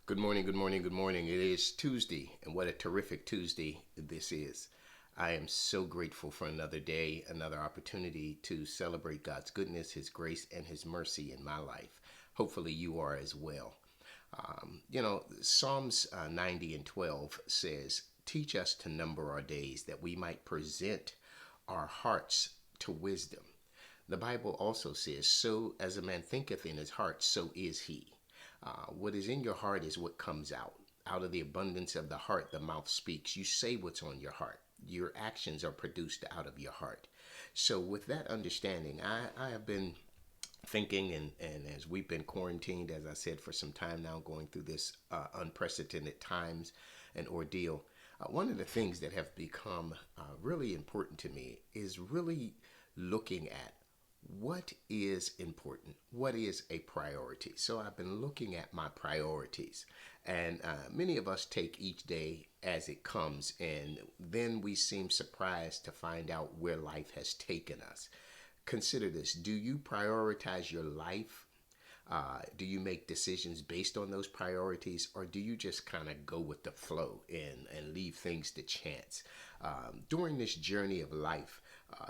Good morning, good morning, good morning. It is Tuesday, and what a terrific Tuesday this is. I am so grateful for another day, another opportunity to celebrate God's goodness, His grace, and His mercy in my life. Hopefully, you are as well. Psalms 90 and 12 says, "Teach us to number our days that we might present our hearts to wisdom." The Bible also says, "So as a man thinketh in his heart, so is he." What is in your heart is what comes out. Out of the abundance of the heart, the mouth speaks. You say what's on your heart. Your actions are produced out of your heart. So, with that understanding, I have been thinking, and as we've been quarantined, as I said, for some time now, going through this unprecedented times and ordeal, one of the things that have become really important to me is really looking at what is important, what is a priority. So I've been looking at my priorities, and many of us take each day as it comes, and then we seem surprised to find out where life has taken us. Consider this: do you prioritize your life? Do you make decisions based on those priorities, or do you just kind of go with the flow and leave things to chance? During this journey of life,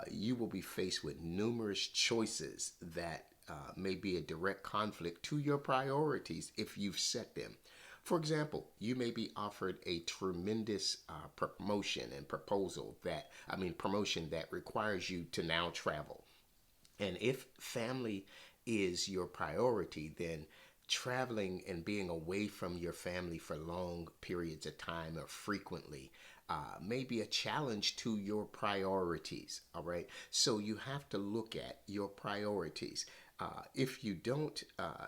you will be faced with numerous choices that may be a direct conflict to your priorities if you've set them. For example, you may be offered a tremendous promotion and promotion that requires you to now travel. And if family is your priority, then traveling and being away from your family for long periods of time or frequently may be a challenge to your priorities. All right. So you have to look at your priorities. If you don't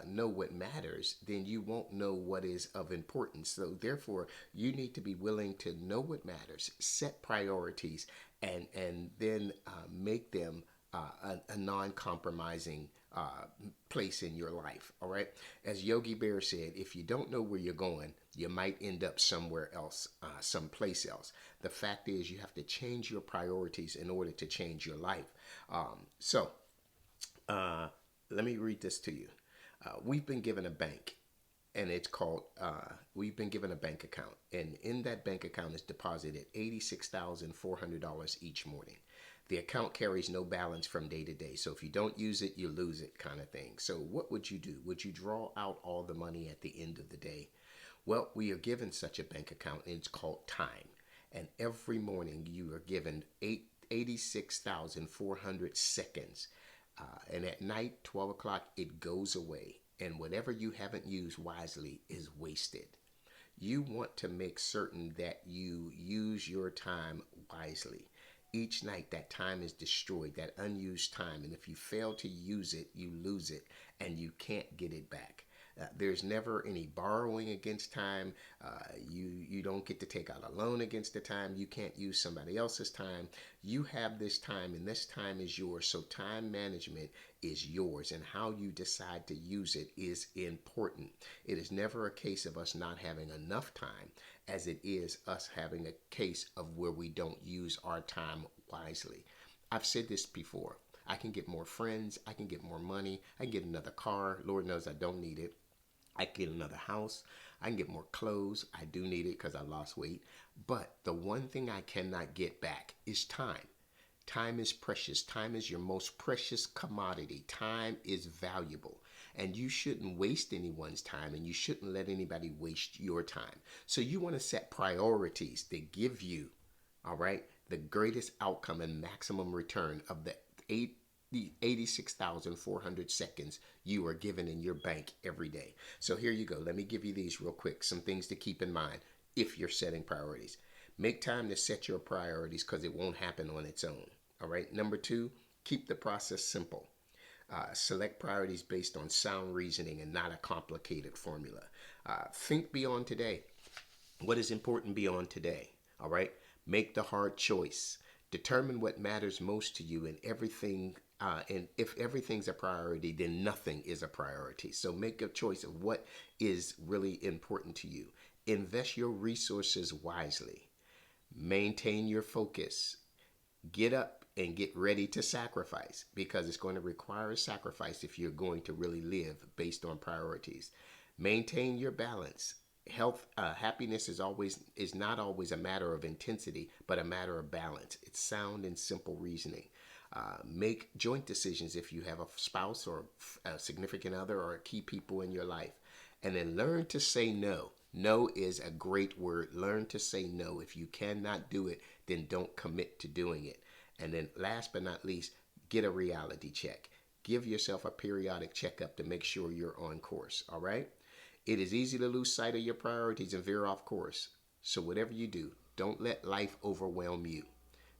know what matters, then you won't know what is of importance. So, therefore, you need to be willing to know what matters, set priorities, and then make them a non-compromising place in your life. All right. As Yogi Berra said, if you don't know where you're going, you might end up somewhere else, someplace else. The fact is, you have to change your priorities in order to change your life. So, let me read this to you. We've been given a bank, and it's called, we've been given a bank account. And in that bank account is deposited $86,400 each morning. The account carries no balance from day to day. So if you don't use it, you lose it, kind of thing. So what would you do? Would you draw out all the money at the end of the day? Well, we are given such a bank account, and it's called time. And every morning you are given 86,400 seconds. And at night, 12 o'clock, it goes away. And whatever you haven't used wisely is wasted. You want to make certain that you use your time wisely. Each night, that time is destroyed, that unused time. And if you fail to use it, you lose it and you can't get it back. There's never any borrowing against time. You don't get to take out a loan against the time. You can't use somebody else's time. You have this time, and this time is yours. So time management is yours, and how you decide to use it is important. It is never a case of us not having enough time, as it is us having a case of where we don't use our time wisely. I've said this before. I can get more friends. I can get more money. I can get another car. Lord knows I don't need it. I can get another house. I can get more clothes. I do need it because I lost weight. But the one thing I cannot get back is time. Time is precious. Time is your most precious commodity. Time is valuable. And you shouldn't waste anyone's time, and you shouldn't let anybody waste your time. So you want to set priorities that give you, all right, the greatest outcome and maximum return of the 86,400 seconds you are given in your bank every day. So here you go. Let me give you these real quick. Some things to keep in mind if you're setting priorities. Make time to set your priorities because it won't happen on its own. All right. Number two, keep the process simple. Select priorities based on sound reasoning and not a complicated formula. Think beyond today. What is important beyond today? All right. Make the hard choice. Determine what matters most to you, and everything. And if everything's a priority, then nothing is a priority. So make a choice of what is really important to you. Invest your resources wisely. Maintain your focus. Get up and get ready to sacrifice, because it's going to require a sacrifice if you're going to really live based on priorities. Maintain your balance Happiness is not always a matter of intensity, but a matter of balance. It's sound and simple reasoning. Make joint decisions if you have a spouse or a significant other or key people in your life. And then learn to say no. No is a great word. Learn to say no. If you cannot do it, then don't commit to doing it. And then last but not least, get a reality check. Give yourself a periodic checkup to make sure you're on course. All right? It is easy to lose sight of your priorities and veer off course. So whatever you do, don't let life overwhelm you.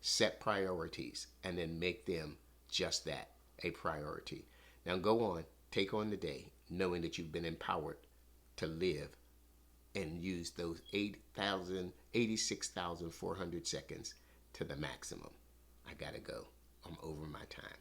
Set priorities and then make them just that, a priority. Now go on, take on the day, knowing that you've been empowered to live and use those 86,400 seconds to the maximum. I gotta go. I'm over my time.